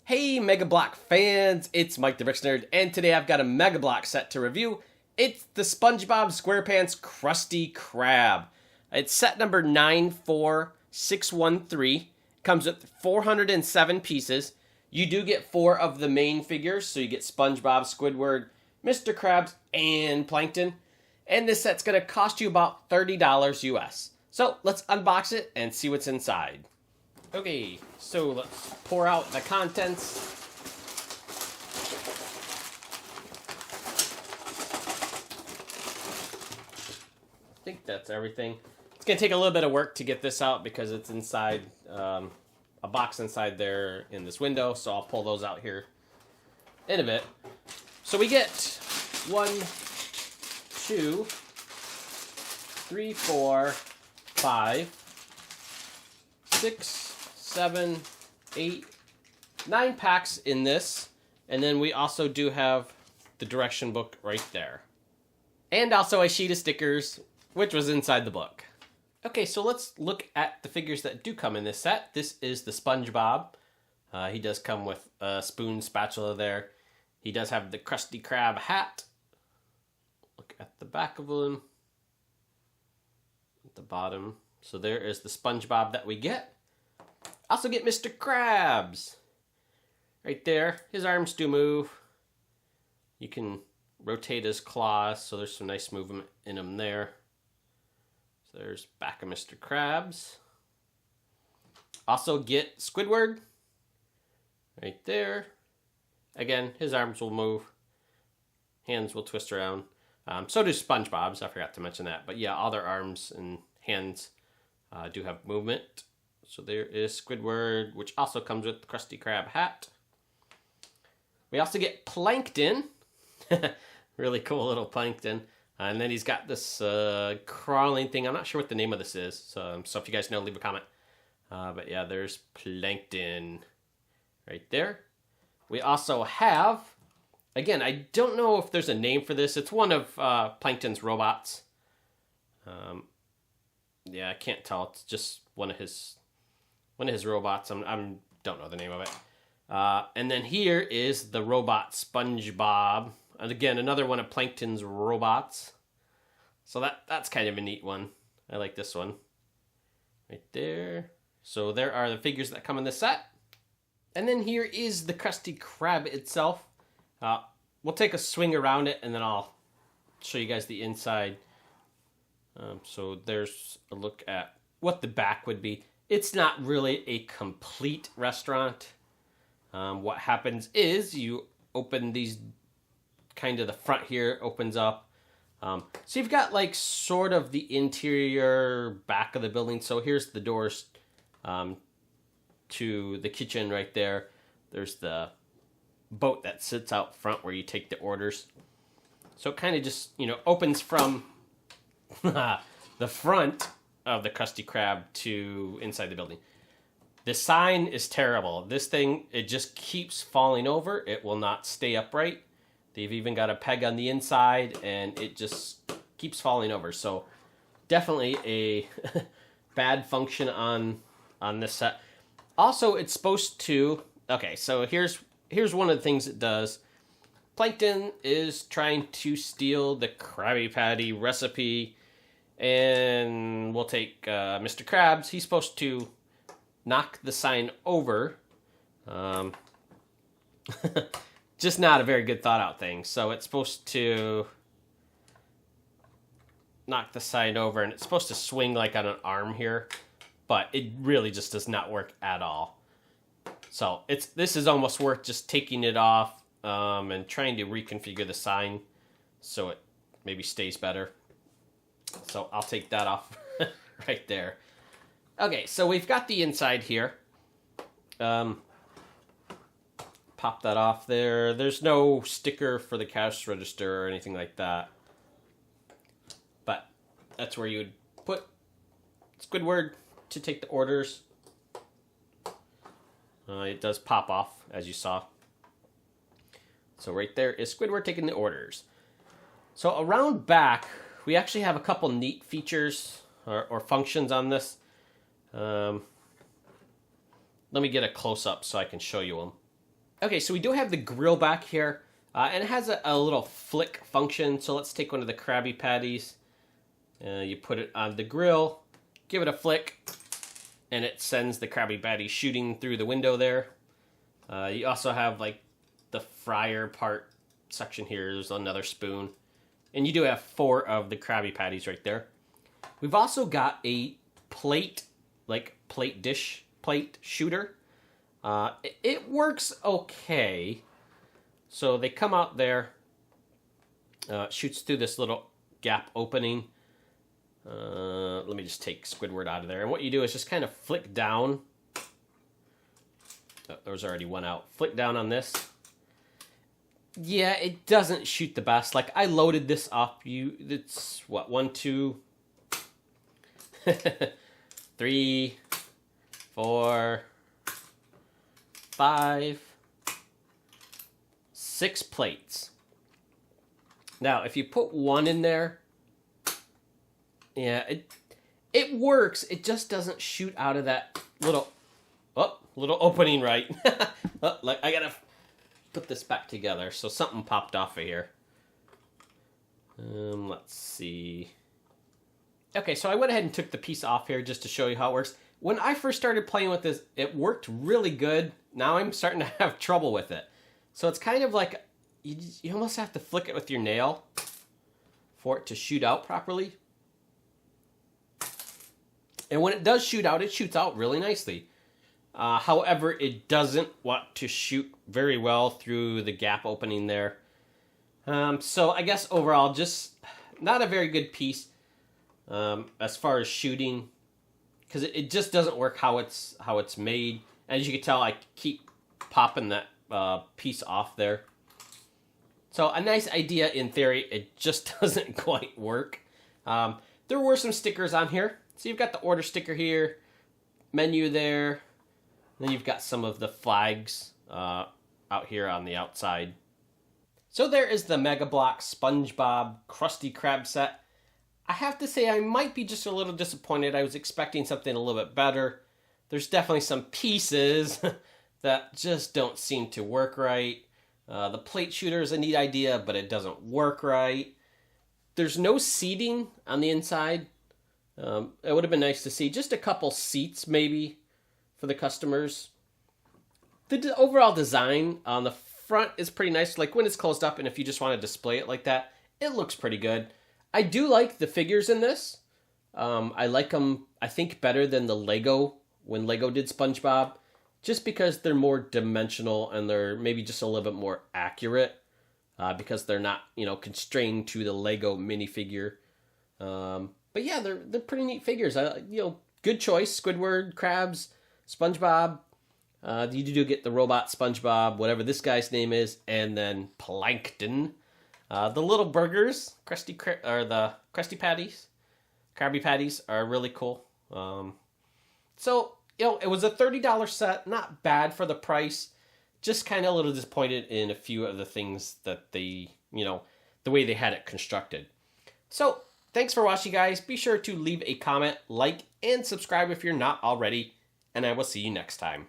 Hey Mega Block fans, it's Mike the BricksNerd, and today I've got a Mega Block set to review. It's the Spongebob SquarePants Krusty Krab. It's set number 94613. Comes with 407 pieces. You do get 4 of the main figures, so you get SpongeBob, Squidward, Mr. Krabs, and Plankton. And this set's going to cost you about $30 US. So let's unbox it and see what's inside. Okay, so let's pour out the contents. I think that's everything. It's going to take a little bit of work to get this out because it's inside, a box inside there in this window, so I'll pull those out here in a bit. So we get 1, 2, 3, 4, 5, 6, 7, 8, 9 packs in this, and then we also do have the direction book right there. And also a sheet of stickers, which was inside the book. Okay, so let's look at the figures that do come in this set. This is the SpongeBob. He does come with a spoon, spatula there. He does have the Krusty Krab hat. Look at the back of him. At the bottom. So there is the SpongeBob that we get. Also get Mr. Krabs. Right there. His arms do move. You can rotate his claws, so there's some nice movement in him there. So there's back of Mr. Krabs. Also get Squidward. Right there. Again, his arms will move. Hands will twist around. So do SpongeBob's. I forgot to mention that. But yeah, all their arms and hands do have movement. So there is Squidward, which also comes with the Krusty Krab hat. We also get Plankton. Really cool little Plankton. And then he's got this crawling thing. I'm not sure what the name of this is. So if you guys know, leave a comment. But yeah, there's Plankton right there. We also have, again, I don't know if there's a name for this. It's one of Plankton's robots. Yeah, I can't tell. It's just one of his robots. I don't know the name of it. And then here is the robot SpongeBob. And again, another one of Plankton's robots. So that's kind of a neat one. I like this one. Right there. So there are the figures that come in the set. And then here is the Krusty Krab itself. We'll take a swing around it and then I'll show you guys the inside. So there's a look at what the back would be. It's not really a complete restaurant. What happens is you open these, kind of the front here opens up. So you've got like sort of the interior back of the building. So here's the doors to the kitchen right there. There's the boat that sits out front where you take the orders. So it kind of just, opens from the front of the Krusty Krab to inside the building. The sign is terrible. This thing, it just keeps falling over. It will not stay upright. They've even got a peg on the inside and it just keeps falling over. So definitely a bad function on this set. Also, it's supposed to, okay, so here's one of the things it does. Plankton is trying to steal the Krabby Patty recipe. And we'll take Mr. Krabs. He's supposed to knock the sign over. Just not a very good thought out thing. So it's supposed to knock the sign over, and it's supposed to swing like on an arm here. But it really just does not work at all. So this is almost worth just taking it off and trying to reconfigure the sign so it maybe stays better. So I'll take that off right there. Okay, so we've got the inside here. Pop that off there. There's no sticker for the cash register or anything like that. But that's where you would put Squidward to take the orders. It does pop off, as you saw. So right there is Squidward taking the orders. So around back, we actually have a couple neat features or functions on this. Let me get a close-up so I can show you them. Okay, so we do have the grill back here, and it has a little flick function. So let's take one of the Krabby Patties. You put it on the grill, give it a flick, and it sends the Krabby Patty shooting through the window there. You also have like the fryer part section here. There's another spoon. And you do have 4 of the Krabby Patties right there. We've also got a plate, like plate shooter. It works okay. So they come out there, shoots through this little gap opening. Let me just take Squidward out of there. And what you do is just kind of flick down. Oh, there was already one out. Flick down on this. Yeah, it doesn't shoot the best. Like, I loaded this up. It's what, 1, 2, 3, 4, 5, 6 plates. Now, if you put 1 in there, yeah, it works. It just doesn't shoot out of that little opening right. Like, I gotta put this back together. So something popped off of here. Let's see. Okay, so I went ahead and took the piece off here just to show you how it works. When I first started playing with this, it worked really good. Now I'm starting to have trouble with it. So it's kind of like you almost have to flick it with your nail for it to shoot out properly. And when it does shoot out, it shoots out really nicely. However, it doesn't want to shoot very well through the gap opening there. So I guess overall, just not a very good piece as far as shooting, because it just doesn't work how it's made. As you can tell, I keep popping that piece off there. So a nice idea in theory, it just doesn't quite work. There were some stickers on here. So you've got the order sticker here, menu there. Then you've got some of the flags out here on the outside. So there is the Mega Bloks Spongebob Krusty Krab set. I have to say I might be just a little disappointed. I was expecting something a little bit better. There's definitely some pieces that just don't seem to work right. The plate shooter is a neat idea, but it doesn't work right. There's no seating on the inside. It would have been nice to see just a couple seats maybe for the customers. The overall design on the front is pretty nice. Like when it's closed up and if you just want to display it like that, it looks pretty good. I do like the figures in this. I like them, I think, better than the Lego, when Lego did SpongeBob, just because they're more dimensional and they're maybe just a little bit more accurate because they're not, constrained to the Lego minifigure. But yeah, they're pretty neat figures. Good choice. Squidward, Krabs, SpongeBob. You do get the robot SpongeBob, whatever this guy's name is, and then Plankton. The little burgers, the Krusty Patties, Krabby Patties are really cool. So it was a $30 set, not bad for the price. Just kind of a little disappointed in a few of the things that the way they had it constructed. So thanks for watching, guys. Be sure to leave a comment, like, and subscribe if you're not already, and I will see you next time.